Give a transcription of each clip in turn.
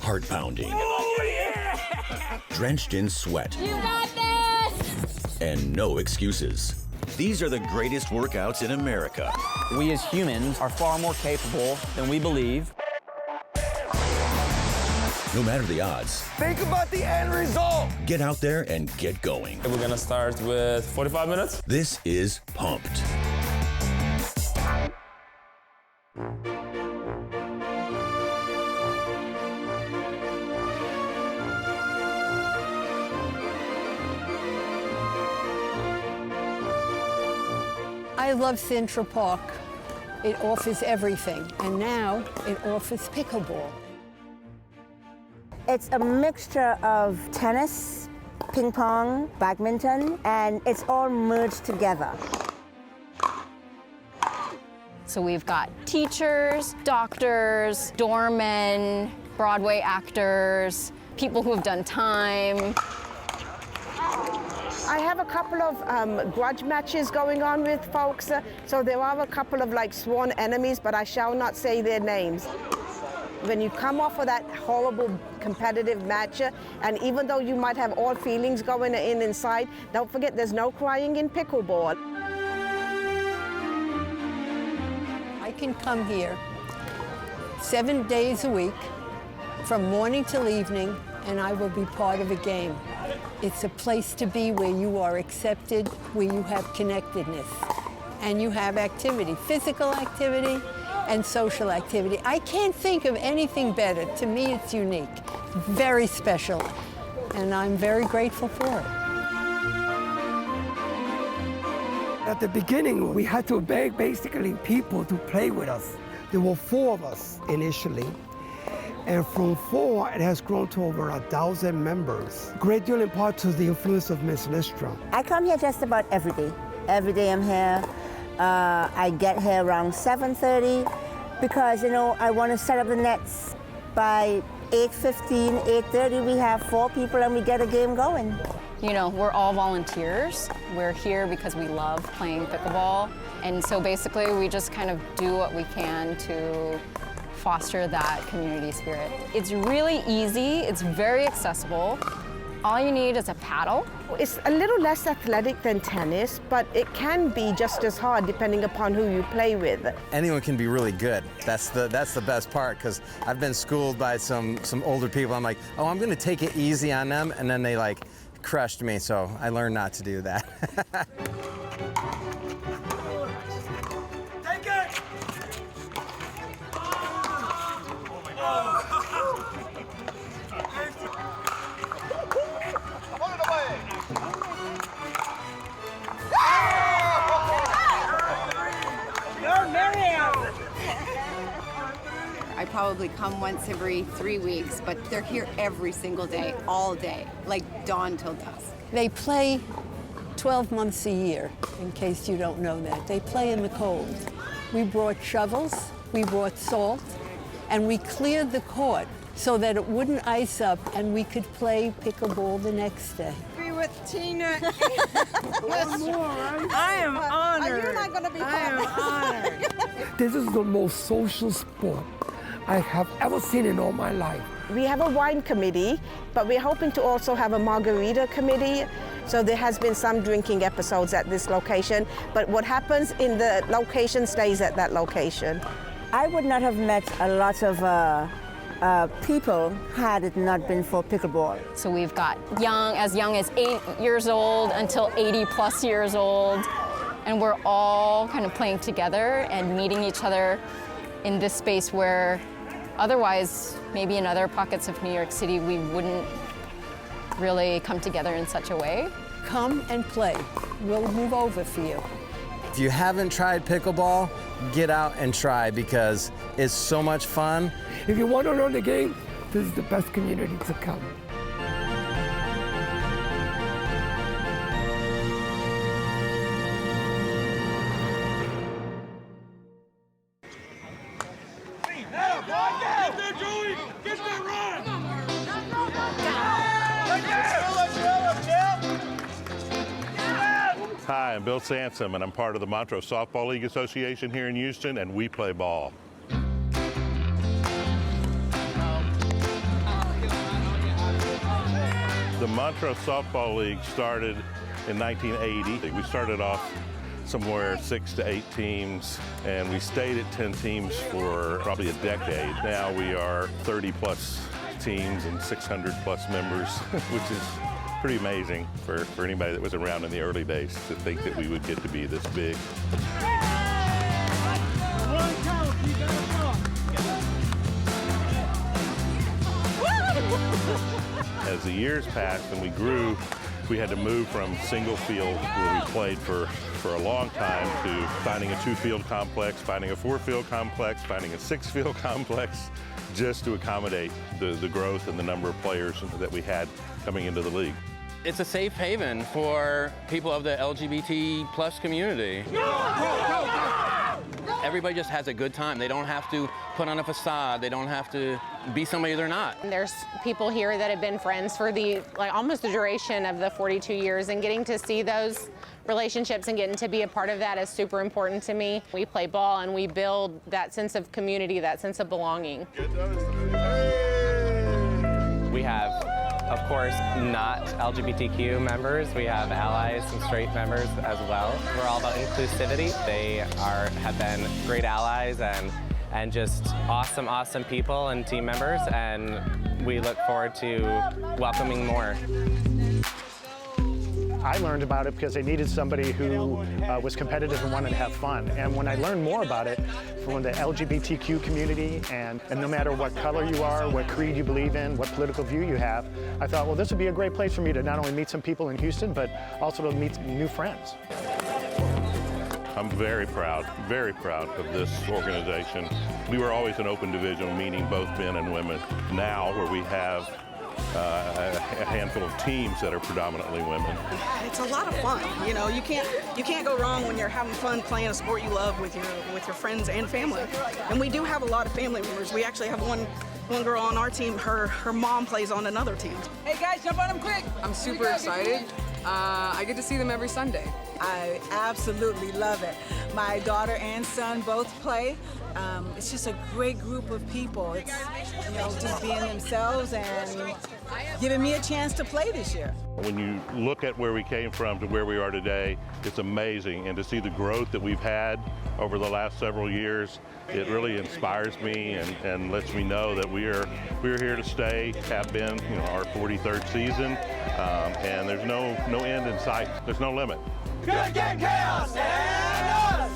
heart pounding, drenched in sweat, You got this! and no excuses. These are the greatest workouts in America. We as humans are far more capable than we believe. No matter the odds, Think about the end result. get out there and get going. We're gonna start with 45 minutes. This is Pumped. I love Central Park. It offers everything, and now it offers pickleball. It's a mixture of tennis, ping pong, badminton, and it's all merged together. So we've got teachers, doctors, doormen, Broadway actors, people who have done time. I have a couple of grudge matches going on with folks, so there are a couple of like sworn enemies, but I shall not say their names. When you come off of that horrible competitive match, and even though you might have all feelings going in inside, don't forget there's no crying in pickleball. I can come here 7 days a week, from morning till evening, and I will be part of a game. It's a place to be where you are accepted, where you have connectedness, and you have activity, physical activity and social activity. I can't think of anything better. To me, it's unique, very special, and I'm very grateful for it. At the beginning, we had to beg basically people to play with us. There were 4 of us initially. And from 4, it has grown to over 1,000 members. Great deal in part to the influence of Miss Listrom. I come here just about every day. Every day I'm here. I get here around 7:30 because, you know, I want to set up the nets. By 8:15, 8:30, we have 4 people and we get a game going. You know, we're all volunteers. We're here because we love playing pickleball. And so basically we just kind of do what we can to foster that community spirit. It's really easy, it's very accessible. All you need is a paddle. It's a little less athletic than tennis, but it can be just as hard depending upon who you play with. Anyone can be really good. That's the best part, because I've been schooled by some older people. I'm like, oh, I'm gonna take it easy on them, and then they like crushed me, so I learned not to do that. I probably come once every 3 weeks, but they're here every single day, all day, like dawn till dusk. They play 12 months a year, in case you don't know that. They play in the cold. We brought shovels, we brought salt, and we cleared the court so that it wouldn't ice up and we could play pickleball the next day. Be with Tina. I am honored. You're not going to be I am honored. This is the most social sport I have ever seen in all my life. We have a wine committee, but we're hoping to also have a margarita committee. So there has been some drinking episodes at this location, but what happens in the location stays at that location. I would not have met a lot of people had it not been for pickleball. So we've got as young as 8 years old until 80 plus years old. And we're all kind of playing together and meeting each other in this space where otherwise, maybe in other pockets of New York City, we wouldn't really come together in such a way. Come and play. We'll move over for you. If you haven't tried pickleball, get out and try, because it's so much fun. If you want to learn the game, this is the best community to come. Hi, I'm Bill Sansom, and I'm part of the Montrose Softball League Association here in Houston, and we play ball. Montrose Softball League started in 1980. We started off somewhere 6 to 8 teams, and we stayed at 10 teams for probably a decade. Now we are 30 plus teams and 600 plus members, which is pretty amazing for anybody that was around in the early days to think that we would get to be this big. As the years passed and we grew, we had to move from single field, where we played for a long time, to finding a 2-field complex, finding a 4-field complex, finding a 6-field complex, just to accommodate the growth and the number of players that we had coming into the league. It's a safe haven for people of the LGBT plus community. Everybody just has a good time. They don't have to put on a facade. They don't have to be somebody they're not. There's people here that have been friends for almost the duration of the 42 years, and getting to see those relationships and getting to be a part of that is super important to me. We play ball and we build that sense of community, that sense of belonging. We have, of course, not LGBTQ members. We have allies and straight members as well. We're all about inclusivity. They have been great allies and just awesome people and team members, and we look forward to welcoming more. I learned about it because they needed somebody who was competitive and wanted to have fun. And when I learned more about it from the LGBTQ community, and no matter what color you are, what creed you believe in, what political view you have, I thought, well, this would be a great place for me to not only meet some people in Houston, but also to meet new friends. I'm very proud of this organization. We were always an open division, meaning both men and women. Now, where we have a handful of teams that are predominantly women. It's a lot of fun. You know, you can't go wrong when you're having fun playing a sport you love with your friends and family. And we do have a lot of family members. We actually have one girl on our team. Her mom plays on another team. Hey guys, jump on them quick! I'm super excited. I get to see them every Sunday. I absolutely love it. My daughter and son both play. It's just a great group of people. It's, just being themselves and giving me a chance to play this year. When you look at where we came from to where we are today, it's amazing. And to see the growth that we've had over the last several years, it really inspires me and lets me know that we're here to stay, have been, our 43rd season, and there's no end in sight. There's no limit. Good game chaos and us!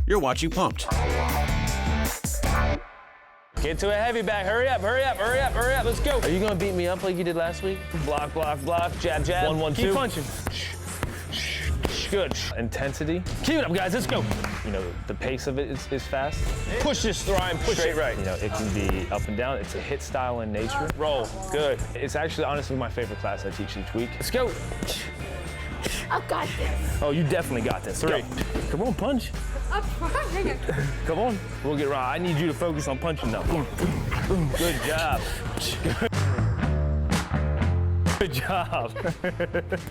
You're watching Pumped. Get to a heavy bag. Hurry up. Let's go. Are you going to beat me up like you did last week? Block. Jab. 1, 1, 2. Keep punching. Good. Intensity. Keep it up, guys. Let's go. The pace of it is fast. Push this, Ryan. Push it right. It can be up and down. It's a hit style in nature. Roll. Good. It's actually, honestly, my favorite class I teach each week. Let's go. I've got this. Oh, you definitely got this. 3. Come on, punch. Come on. We'll get right. I need you to focus on punching now. Good job. Good job.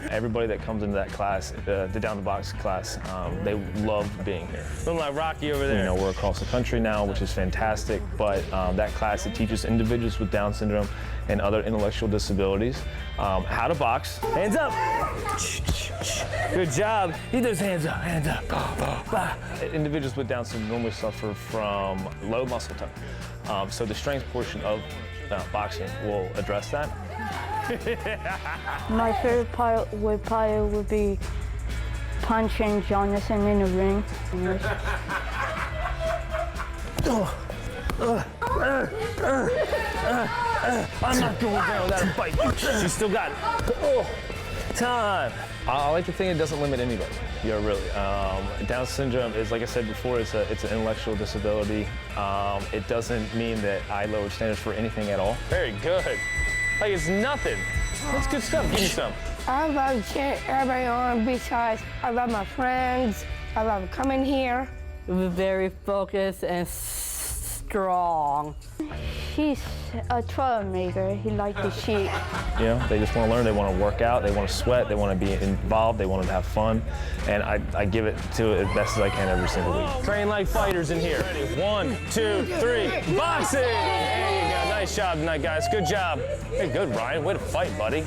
Everybody that comes into that class, the Down the Box class, they love being here. Looking like Rocky over there. We're across the country now, which is fantastic, but that class, it teaches individuals with Down syndrome and other intellectual disabilities how to box. Hands up. Good job. Get those hands up. Individuals with Down syndrome normally suffer from low muscle tone. So the strength portion of boxing will address that. My favorite part would be punching Jonathan in the ring. I'm not going down without a fight. She still got it. Oh, time. I like to think it doesn't limit anybody. Really. Down syndrome is, like I said before, it's an intellectual disability. It doesn't mean that I lower standards for anything at all. Very good. Like it's nothing. That's good stuff. Give me some. I love cheering everybody on because I love my friends. I love coming here. We're very focused and strong. He's a troublemaker. He likes to cheat. You know, they just want to learn, they want to work out, they want to sweat, they want to be involved, they want to have fun, and I give it to it as best as I can every single week. Train like fighters in here. Ready? 1, 2, 3, boxing! There you go. Nice job tonight, guys. Good job. Hey, good, Ryan. Way to fight, buddy.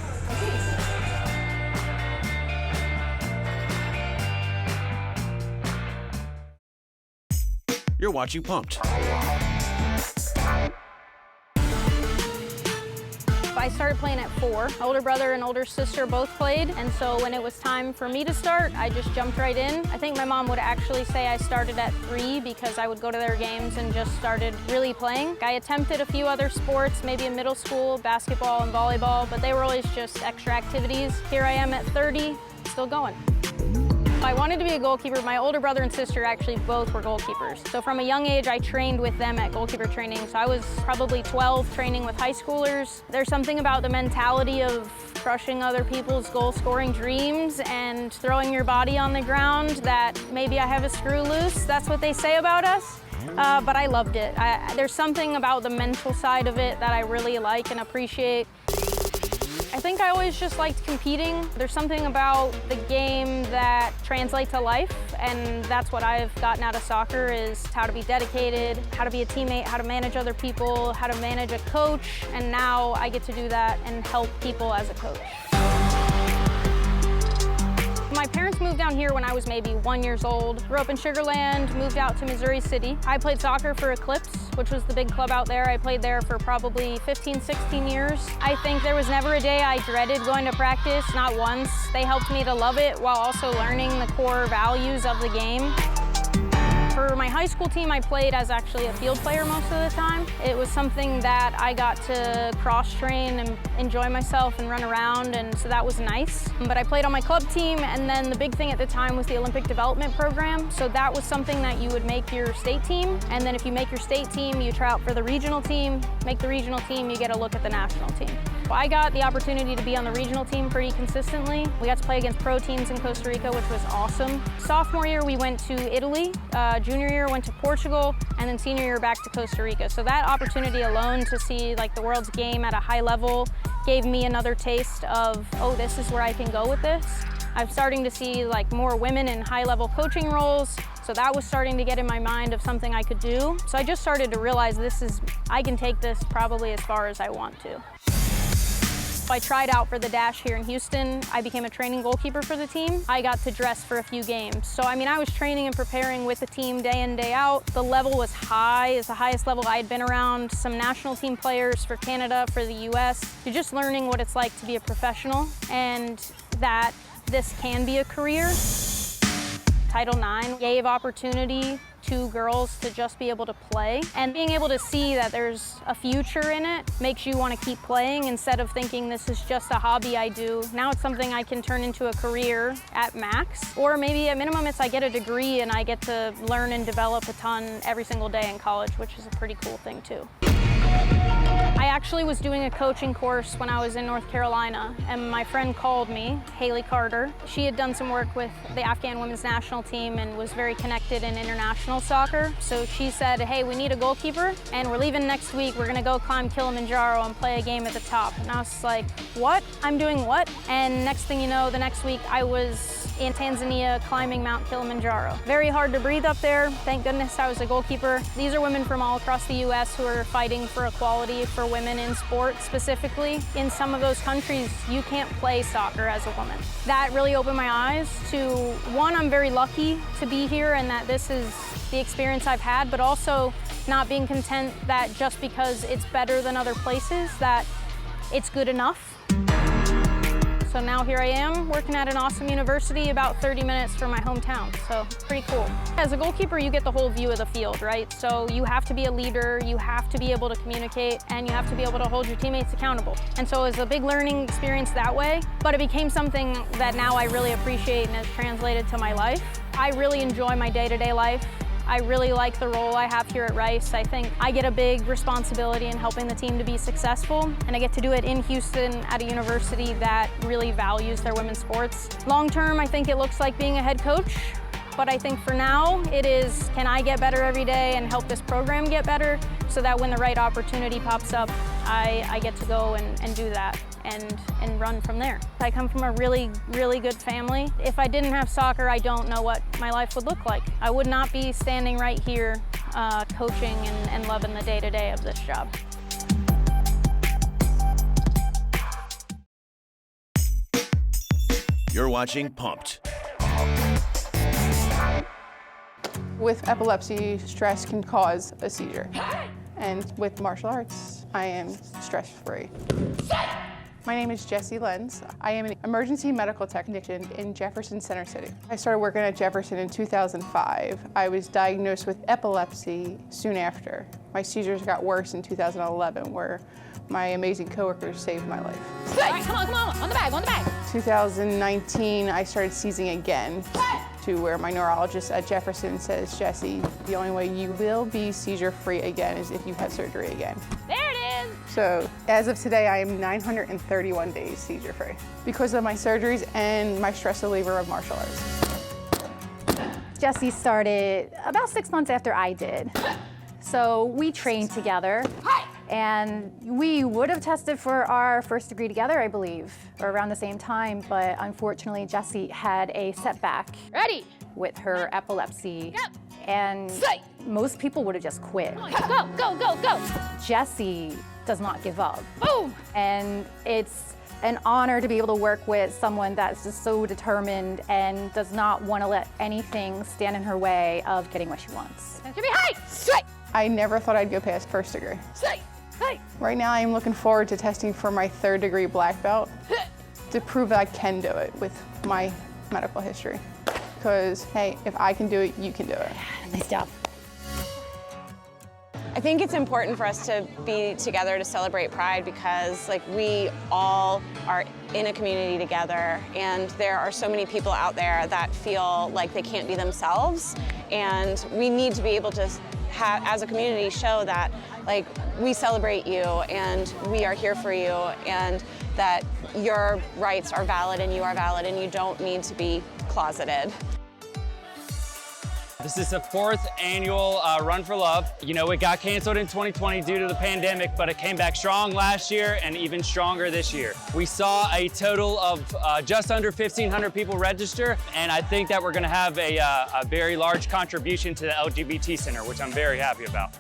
You're watching Pumped. I started playing at 4. My older brother and older sister both played, and so when it was time for me to start, I just jumped right in. I think my mom would actually say I started at 3 because I would go to their games and just started really playing. I attempted a few other sports, maybe in middle school, basketball and volleyball, but they were always just extra activities. Here I am at 30, still going. I wanted to be a goalkeeper. My older brother and sister actually both were goalkeepers. So from a young age, I trained with them at goalkeeper training. So I was probably 12 training with high schoolers. There's something about the mentality of crushing other people's goal-scoring dreams and throwing your body on the ground that maybe I have a screw loose. That's what they say about us. But I loved it. There's something about the mental side of it that I really like and appreciate. I think I always just liked competing. There's something about the game that translates to life, and that's what I've gotten out of soccer is how to be dedicated, how to be a teammate, how to manage other people, how to manage a coach, and now I get to do that and help people as a coach. My parents moved down here when I was maybe 1 year old. Grew up in Sugar Land, moved out to Missouri City. I played soccer for Eclipse, which was the big club out there. I played there for probably 15, 16 years. I think there was never a day I dreaded going to practice, not once. They helped me to love it while also learning the core values of the game. For my high school team, I played as actually a field player most of the time. It was something that I got to cross-train and enjoy myself and run around, and so that was nice. But I played on my club team, and then the big thing at the time was the Olympic Development Program. So that was something that you would make your state team, and then if you make your state team, you try out for the regional team. Make the regional team, you get a look at the national team. I got the opportunity to be on the regional team pretty consistently. We got to play against pro teams in Costa Rica, which was awesome. Sophomore year, we went to Italy. Junior year, went to Portugal, and then senior year, back to Costa Rica. So that opportunity alone to see like the world's game at a high level gave me another taste of, oh, this is where I can go with this. I'm starting to see like more women in high-level coaching roles. So that was starting to get in my mind of something I could do. So I just started to realize I can take this probably as far as I want to. I tried out for the Dash here in Houston. I became a training goalkeeper for the team. I got to dress for a few games. So I mean, I was training and preparing with the team day in, day out. The level was high. It's the highest level I had been around. Some national team players for Canada, for the US. You're just learning what it's like to be a professional and that this can be a career. Title IX gave opportunity to girls to just be able to play, and being able to see that there's a future in it makes you want to keep playing instead of thinking this is just a hobby I do. Now it's something I can turn into a career at max, or maybe at minimum it's I get a degree and I get to learn and develop a ton every single day in college, which is a pretty cool thing too. I actually was doing a coaching course when I was in North Carolina, and my friend called me, Haley Carter. She had done some work with the Afghan women's national team and was very connected in international soccer. So she said, hey, we need a goalkeeper, and we're leaving next week. We're gonna go climb Kilimanjaro and play a game at the top. And I was like, what? I'm doing what? And next thing you know, the next week I was in Tanzania climbing Mount Kilimanjaro. Very hard to breathe up there. Thank goodness I was a goalkeeper. These are women from all across the US who are fighting for equality for women in sport specifically. In some of those countries, you can't play soccer as a woman. That really opened my eyes to, one, I'm very lucky to be here and that this is the experience I've had, but also not being content that just because it's better than other places, that it's good enough. So now here I am working at an awesome university about 30 minutes from my hometown, so pretty cool. As a goalkeeper, you get the whole view of the field, right? So you have to be a leader, you have to be able to communicate, and you have to be able to hold your teammates accountable. And so it was a big learning experience that way, but it became something that now I really appreciate and has translated to my life. I really enjoy my day-to-day life. I really like the role I have here at Rice. I think I get a big responsibility in helping the team to be successful, and I get to do it in Houston at a university that really values their women's sports. Long term, I think it looks like being a head coach. But I think for now, it is, can I get better every day and help this program get better so that when the right opportunity pops up, I get to go and do that and run from there. I come from a really, really good family. If I didn't have soccer, I don't know what my life would look like. I would not be standing right here coaching and loving the day-to-day of this job. You're watching Pumped. With epilepsy, stress can cause a seizure. And with martial arts, I am stress-free. My name is Jessie Lenz. I am an emergency medical technician in Jefferson Center City. I started working at Jefferson in 2005. I was diagnosed with epilepsy soon after. My seizures got worse in 2011, where my amazing coworkers saved my life. All right, come on the bag. 2019, I started seizing again, to where my neurologist at Jefferson says, Jessie, the only way you will be seizure-free again is if you have surgery again. There it is! So as of today, I am 931 days seizure-free because of my surgeries and my stress reliever of martial arts. Jessie started about 6 months after I did. So we trained together, and we would have tested for our first degree together, I believe, or around the same time, but unfortunately Jessie had a setback. Ready? With her epilepsy. Yep. And most people would have just quit. Go! Jessie does not give up. Boom! And it's an honor to be able to work with someone that's just so determined and does not want to let anything stand in her way of getting what she wants. Give me high! Straight! I never thought I'd go past first degree. Straight! Hey! Right now, I'm looking forward to testing for my 3rd degree black belt to prove that I can do it with my medical history. Because, hey, if I can do it, you can do it. Nice job. I think it's important for us to be together to celebrate Pride because we all are in a community together, and there are so many people out there that feel like they can't be themselves, and we need to be able to as a community show that we celebrate you and we are here for you and that your rights are valid and you are valid and you don't need to be closeted. This is the 4th annual Run for Love. You know, it got canceled in 2020 due to the pandemic, but it came back strong last year and even stronger this year. We saw a total of just under 1,500 people register, and I think that we're gonna have a very large contribution to the LGBT Center, which I'm very happy about.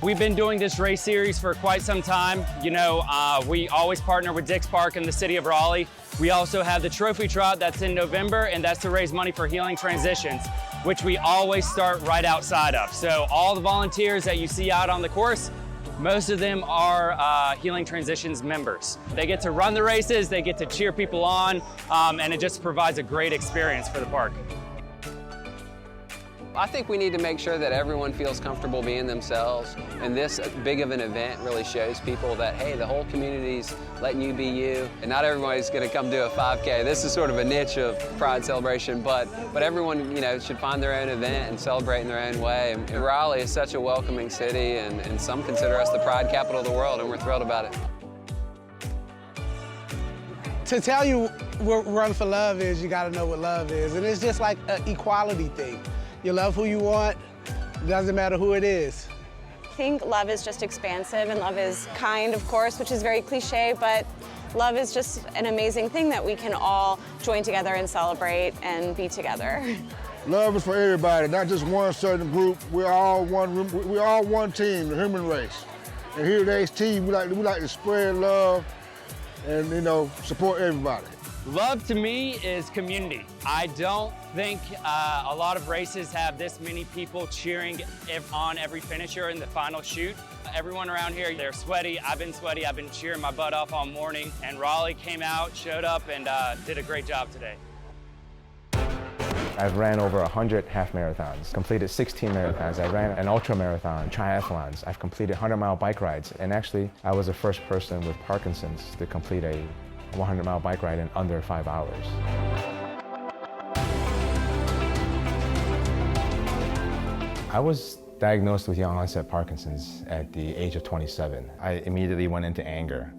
We've been doing this race series for quite some time. You know, we always partner with Dix Park in the city of Raleigh. We also have the Trophy Trot that's in November, and that's to raise money for Healing Transitions, which we always start right outside of. So all the volunteers that you see out on the course, most of them are Healing Transitions members. They get to run the races, they get to cheer people on, and it just provides a great experience for the park. I think we need to make sure that everyone feels comfortable being themselves, and this big of an event really shows people that, hey, the whole community's letting you be you, and not everybody's gonna come do a 5K. This is sort of a niche of Pride celebration, but everyone, you know, should find their own event and celebrate in their own way. And Raleigh is such a welcoming city, and some consider us the Pride capital of the world, and we're thrilled about it. To tell you what Run for Love is, you gotta know what love is, and it's just like an equality thing. You love who you want, doesn't matter who it is. I think love is just expansive and love is kind, of course, which is very cliche, but love is just an amazing thing that we can all join together and celebrate and be together. Love is for everybody, not just one certain group. We're all one team, the human race. And here at Ace Team, we like to spread love and, you know, support everybody. Love to me is community. I don't think a lot of races have this many people cheering on every finisher in the final shoot. Everyone around here, they're sweaty. I've been sweaty. I've been cheering my butt off all morning. And Raleigh came out, showed up, and did a great job today. I've ran over 100 half marathons, completed 16 marathons. I ran an ultra marathon, triathlons. I've completed 100-mile bike rides. And actually, I was the first person with Parkinson's to complete a 100-mile bike ride in under 5 hours. I was diagnosed with young onset Parkinson's at the age of 27. I immediately went into anger.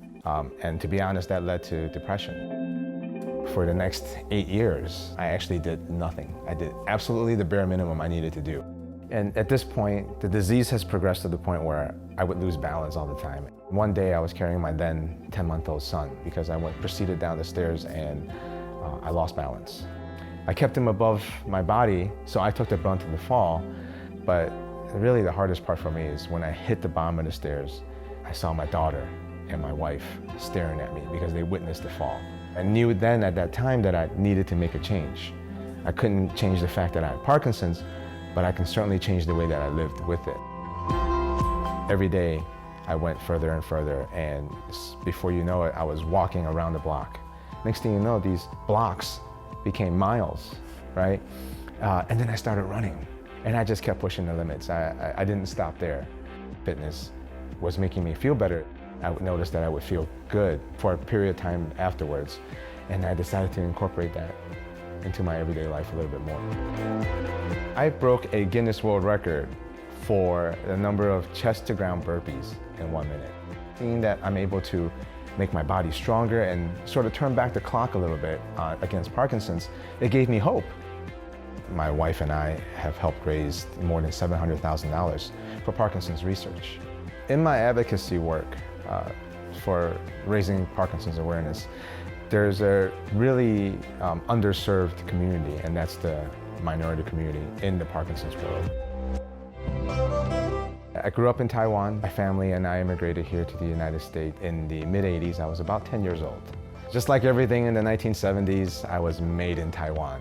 And to be honest, that led to depression. For the next 8 years, I actually did nothing. I did absolutely the bare minimum I needed to do. And at this point, the disease has progressed to the point where I would lose balance all the time. One day I was carrying my then 10-month-old son because I proceeded down the stairs and I lost balance. I kept him above my body, so I took the brunt of the fall, but really the hardest part for me is when I hit the bottom of the stairs, I saw my daughter and my wife staring at me because they witnessed the fall. I knew then at that time that I needed to make a change. I couldn't change the fact that I had Parkinson's, but I can certainly change the way that I lived with it. Every day I went further and further, and before you know it, I was walking around the block. Next thing you know, these blocks became miles, right? And then I started running, and I just kept pushing the limits. I didn't stop there. Fitness was making me feel better. I would notice that I would feel good for a period of time afterwards, and I decided to incorporate that into my everyday life a little bit more. I broke a Guinness World Record for the number of chest-to-ground burpees in 1 minute. Seeing that I'm able to make my body stronger and sort of turn back the clock a little bit against Parkinson's, it gave me hope. My wife and I have helped raise more than $700,000 for Parkinson's research. In my advocacy work for raising Parkinson's awareness, there's a really underserved community, and that's the minority community in the Parkinson's world. I grew up in Taiwan. My family and I immigrated here to the United States in the mid-'80s. I was about 10 years old. Just like everything in the 1970s, I was made in Taiwan.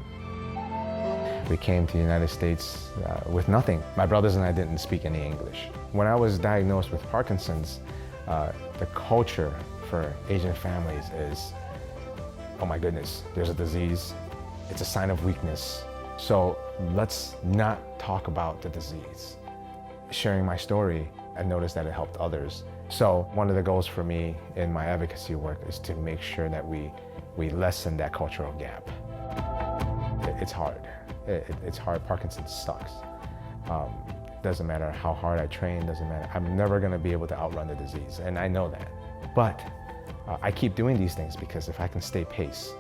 We came to the United States with nothing. My brothers and I didn't speak any English. When I was diagnosed with Parkinson's, the culture for Asian families is, oh my goodness, there's a disease. It's a sign of weakness. So let's not talk about the disease. Sharing my story, I noticed that it helped others. So one of the goals for me in my advocacy work is to make sure that we lessen that cultural gap. It's hard. It's hard. Parkinson's sucks. Doesn't matter how hard I train, doesn't matter. I'm never gonna be able to outrun the disease, and I know that. But I keep doing these things because if I can stay pace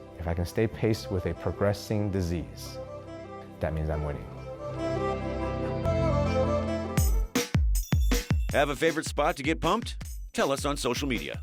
with a progressing disease, that means I'm winning. Have a favorite spot to get pumped? Tell us on social media.